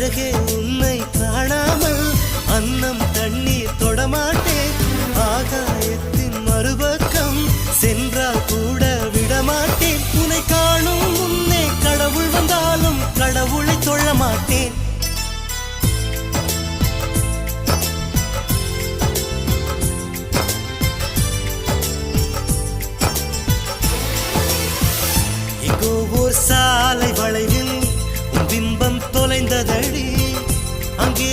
அழகே உன்னை காணாமல் அன்னம் தண்ணீர் தொடமாட்டேன். ஆகாயத்தின் மறுபக்கம் சென்றால் கூட விடமாட்டேன். உன்னை காணும் முன்னே கடவுள் வந்தாலும் கடவுளை தொழ மாட்டேன். எங்கோ ஓர் சாலை வளைவில் உன் பிம்பம் தொலைந்ததடி. அங்கே